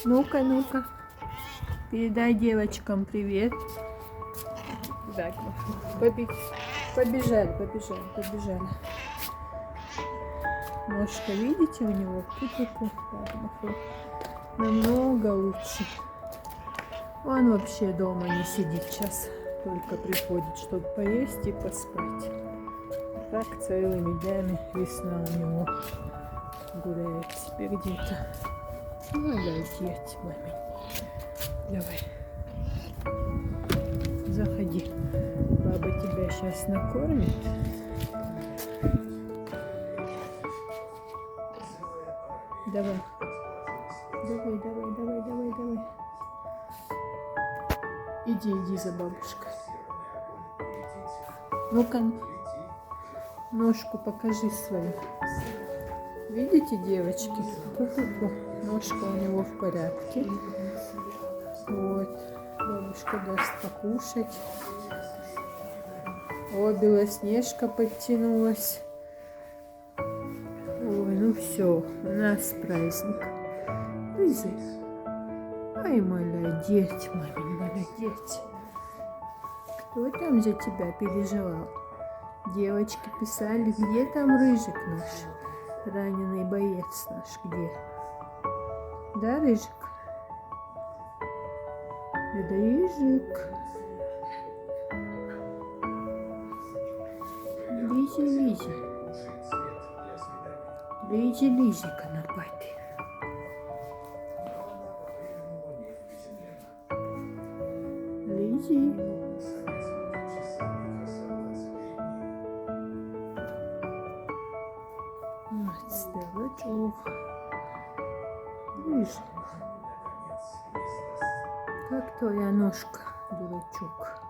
Ну-ка, ну-ка. Передай девочкам привет. Так, побежали. Ножка, видите, у него? Ку-ку-ку. Так, Мафу. Намного лучше. Он вообще дома не сидит сейчас. Только приходит, чтобы поесть и поспать. Так целыми днями весна у него гуляет теперь где-то. Молодец, маме. Давай. Заходи. Баба тебя сейчас накормит. Давай. Давай. Иди за бабушкой. Ну-ка, ножку покажи свою. Видите, девочки? Ку-ку-ку. Ножка у него в порядке. Вот. Бабушка даст покушать. О, Белоснежка подтянулась. Ой, ну все, у нас праздник. Лизы. Ай, молодец, мамин, молодец. Кто там за тебя переживал? Девочки писали, где там Рыжик наш? Раненый боец наш, где? Да, Рыжик? Рыжик. Лизи конопатый. Лизи. Вот, стрелочок. Лизи. Как твоя ножка, дурачок?